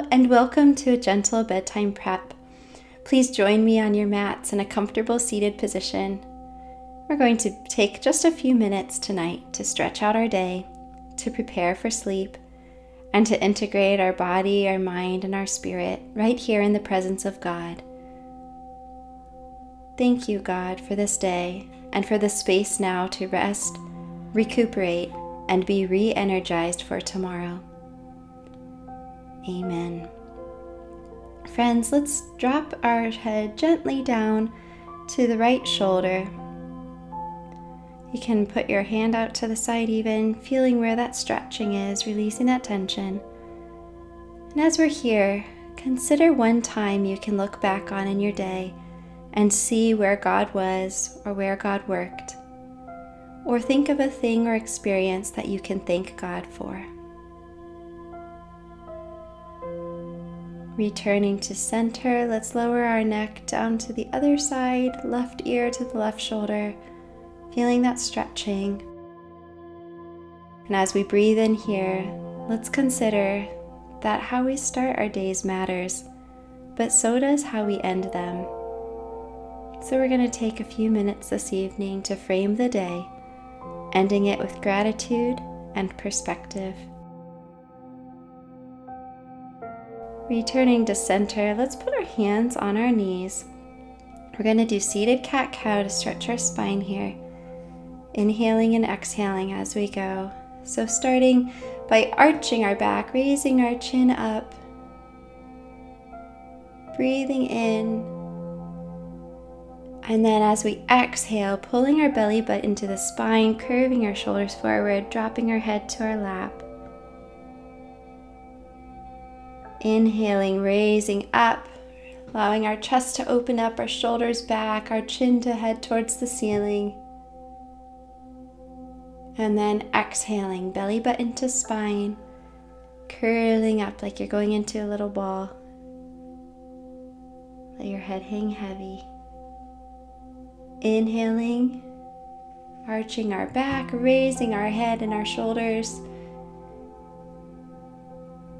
and welcome to a gentle bedtime prep. Please join me on your mats in a comfortable seated position. We're going to take just a few minutes tonight to stretch out our day, to prepare for sleep, and to integrate our body, our mind, and our spirit right here in the presence of God. Thank you, God, for this day and for the space now to rest, recuperate, and be re-energized for tomorrow. Amen. Friends, let's drop our head gently down to the right shoulder. You can put your hand out to the side even, feeling where that stretching is, releasing that tension. And as we're here, consider one time you can look back on in your day and see where God was or where God worked. Or think of a thing or experience that you can thank God for. Returning to center, let's lower our neck down to the other side, left ear to the left shoulder, feeling that stretching. And as we breathe in here, let's consider that how we start our days matters, but so does how we end them. So we're going to take a few minutes this evening to frame the day, ending it with gratitude and perspective. Returning to center, let's put our hands on our knees. We're going to do seated cat-cow to stretch our spine here. Inhaling and exhaling as we go. So starting by arching our back, raising our chin up. Breathing in. And then as we exhale, pulling our belly button into the spine, curving our shoulders forward, dropping our head to our lap. Inhaling, raising up, allowing our chest to open up, our shoulders back, our chin to head towards the ceiling. And then exhaling, belly button to spine, curling up like you're going into a little ball. Let your head hang heavy. Inhaling, arching our back, raising our head and our shoulders.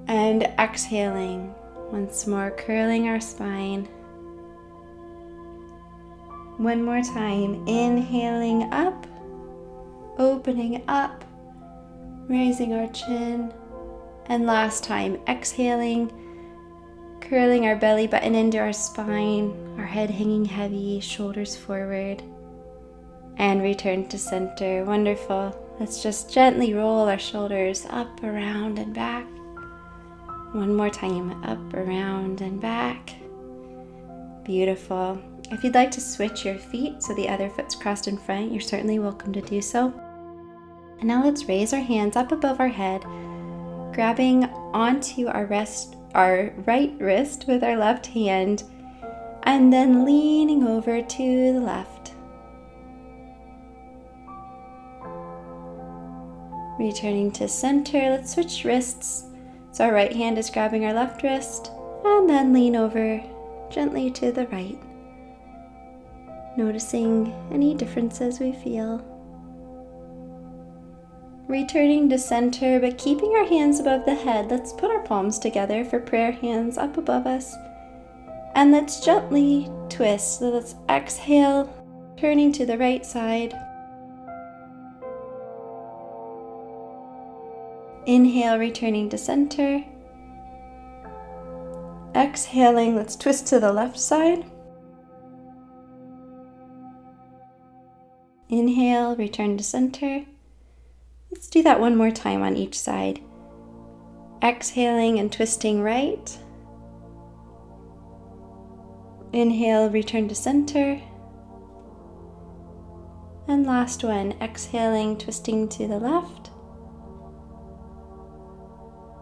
And exhaling, once more curling our spine. One more time, inhaling up, opening up, raising our chin. And last time, exhaling, curling our belly button into our spine, our head hanging heavy, shoulders forward. And return to center. Wonderful. Let's just gently roll our shoulders up, around, and back. One more time, up, around, and back. Beautiful. If you'd like to switch your feet so the other foot's crossed in front, you're certainly welcome to do so. And now let's raise our hands up above our head, grabbing onto our right wrist with our left hand, and then leaning over to the left. Returning to center, let's switch wrists. So our right hand is grabbing our left wrist, and then lean over gently to the right. Noticing any differences we feel. Returning to center, but keeping our hands above the head, let's put our palms together for prayer hands up above us. And let's gently twist. So let's exhale, turning to the right side. Inhale, returning to center. Exhaling, let's twist to the left side. Inhale, return to center. Let's do that one more time on each side. Exhaling and twisting right. Inhale, return to center. And last one, exhaling, twisting to the left.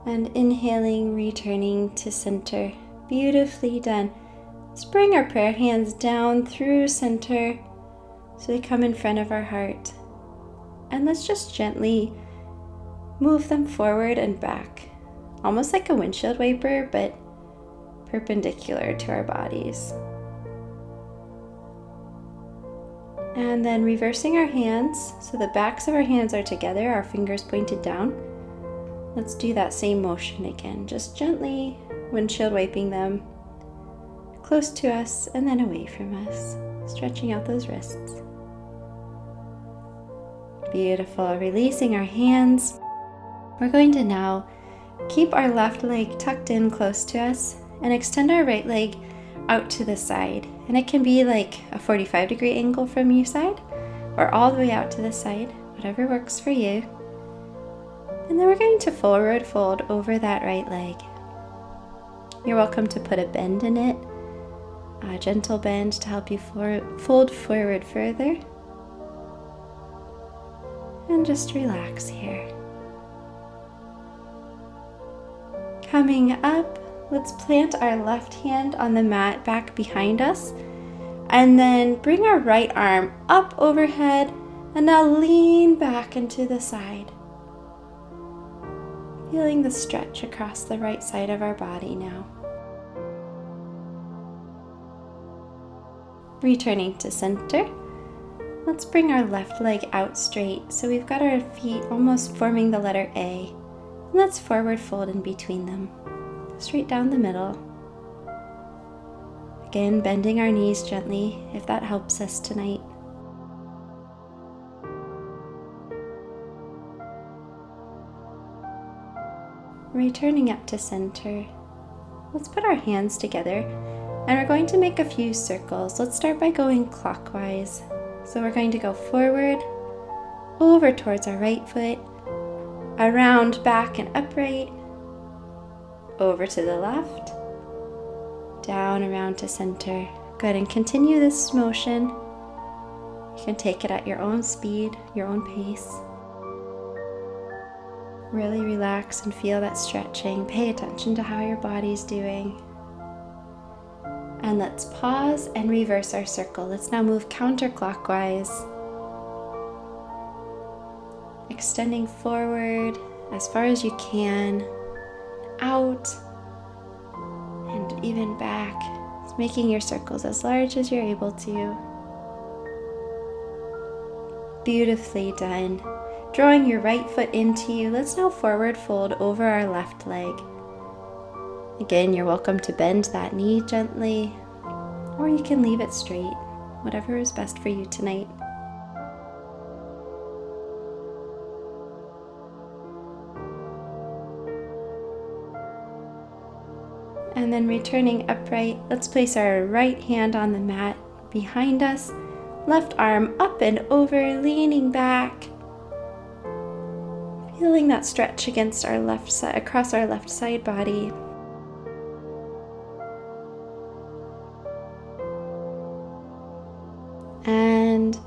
And inhaling, returning to center. Beautifully done. Let's bring our prayer hands down through center so they come in front of our heart. And let's just gently move them forward and back, almost like a windshield wiper, but perpendicular to our bodies. And then reversing our hands, so the backs of our hands are together, our fingers pointed down. Let's do that same motion again, just gently windshield wiping them close to us and then away from us, stretching out those wrists. Beautiful. Releasing our hands. We're going to now keep our left leg tucked in close to us and extend our right leg out to the side. And it can be like a 45-degree angle from your side or all the way out to the side, whatever works for you. And then we're going to forward fold over that right leg. You're welcome to put a bend in it, a gentle bend to help you fold forward further. And just relax here. Coming up, let's plant our left hand on the mat back behind us and then bring our right arm up overhead and now lean back into the side. Feeling the stretch across the right side of our body now. Returning to center. Let's bring our left leg out straight so we've got our feet almost forming the letter A. And let's forward fold in between them, straight down the middle. Again, bending our knees gently if that helps us tonight. Returning up to center. Let's put our hands together and we're going to make a few circles. Let's start by going clockwise. So we're going to go forward, over towards our right foot, around back and upright, over to the left, down around to center. Go ahead and continue this motion. You can take it at your own speed, your own pace. Really relax and feel that stretching. Pay attention to how your body's doing. And let's pause and reverse our circle. Let's now move counterclockwise. Extending forward as far as you can, out, and even back. It's making your circles as large as you're able to. Beautifully done. Drawing your right foot into you, let's now forward fold over our left leg. Again, you're welcome to bend that knee gently, or you can leave it straight, whatever is best for you tonight. And then returning upright, let's place our right hand on the mat behind us, left arm up and over, leaning back. Feeling that stretch against our left side, across our left side body. And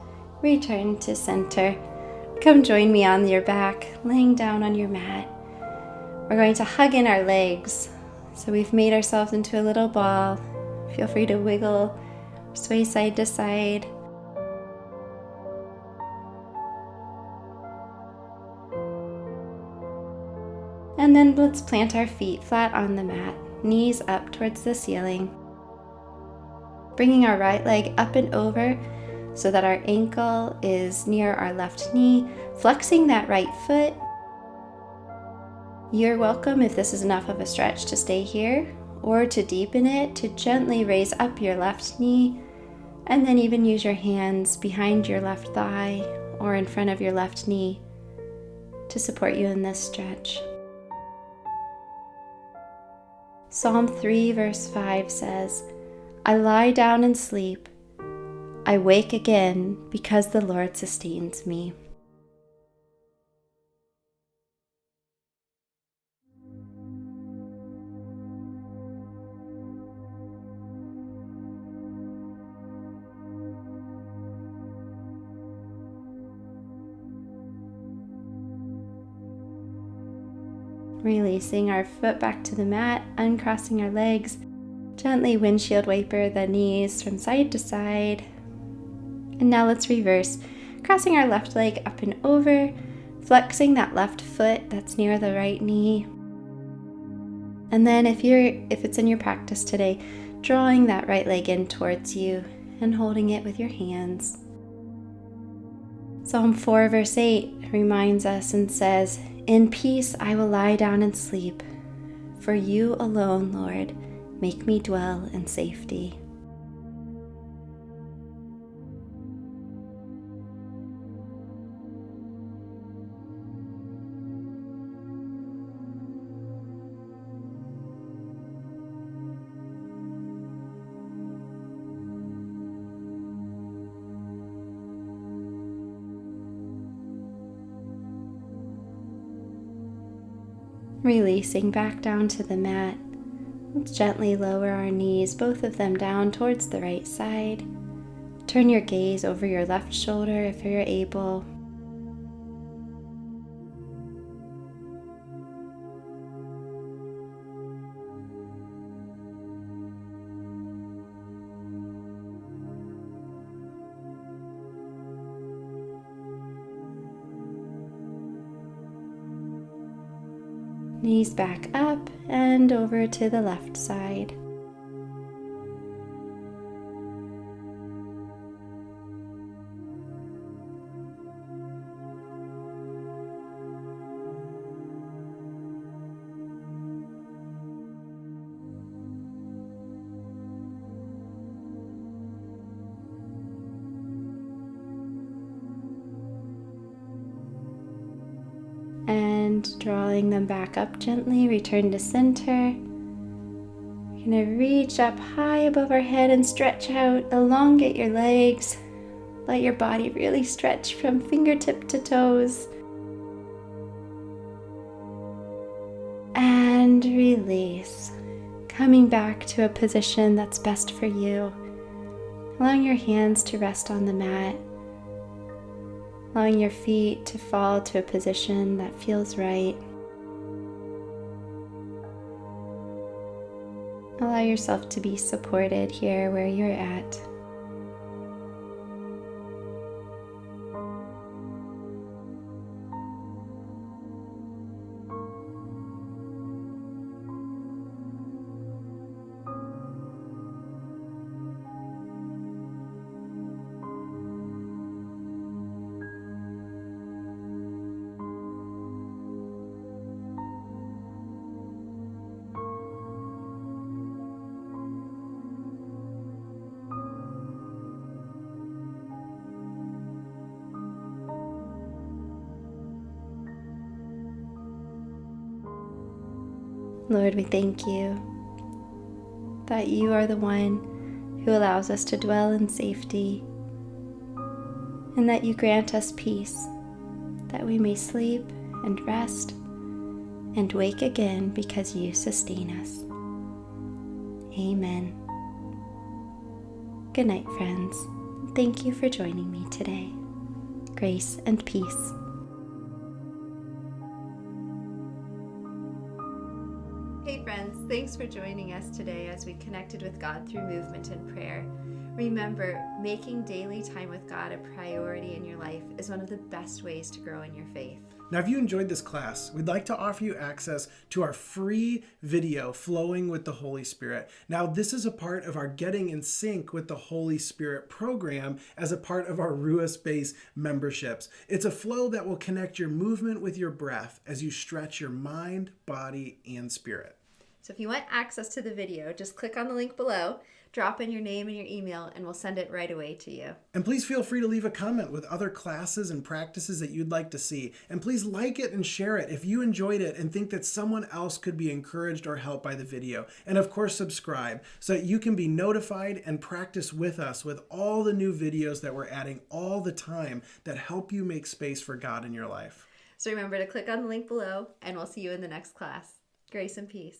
return to center. Come join me on your back, laying down on your mat. We're going to hug in our legs. So we've made ourselves into a little ball. Feel free to wiggle, sway side to side. And then let's plant our feet flat on the mat, knees up towards the ceiling. Bringing our right leg up and over so that our ankle is near our left knee, flexing that right foot. You're welcome, if this is enough of a stretch, to stay here, or to deepen it, to gently raise up your left knee, and then even use your hands behind your left thigh or in front of your left knee to support you in this stretch. Psalm 3 verse 5 says, "I lie down and sleep. I wake again because the Lord sustains me." Releasing our foot back to the mat, uncrossing our legs, gently windshield wiper the knees from side to side. And now let's reverse, crossing our left leg up and over, flexing that left foot that's near the right knee. And then if it's in your practice today, drawing that right leg in towards you and holding it with your hands. Psalm 4 verse 8 reminds us and says, "In peace I will lie down and sleep, For you alone, Lord, make me dwell in safety. Releasing back down to the mat, let's gently lower our knees, both of them down towards the right side. Turn your gaze over your left shoulder if you're able. Knees back up and over to the left side. And drawing them back up gently, return to center. We're going to reach up high above our head and stretch out, elongate your legs. Let your body really stretch from fingertip to toes. And release, coming back to a position that's best for you. Allowing your hands to rest on the mat. Allowing your feet to fall to a position that feels right. Allow yourself to be supported here where you're at. Lord, we thank you that you are the one who allows us to dwell in safety, and that you grant us peace, that we may sleep and rest and wake again because you sustain us. Amen. Good night, friends. Thank you for joining me today. Grace and peace. Hey friends, thanks for joining us today as we connected with God through movement and prayer. Remember, making daily time with God a priority in your life is one of the best ways to grow in your faith. Now, if you enjoyed this class, we'd like to offer you access to our free video, Flowing with the Holy Spirit. Now, this is a part of our Getting in Sync with the Holy Spirit program as a part of our Ruah Space memberships. It's a flow that will connect your movement with your breath as you stretch your mind, body, and spirit. So if you want access to the video, just click on the link below, drop in your name and your email, and we'll send it right away to you. And please feel free to leave a comment with other classes and practices that you'd like to see. And please like it and share it if you enjoyed it and think that someone else could be encouraged or helped by the video. And of course, subscribe so that you can be notified and practice with us with all the new videos that we're adding all the time that help you make space for God in your life. So remember to click on the link below, and we'll see you in the next class. Grace and peace.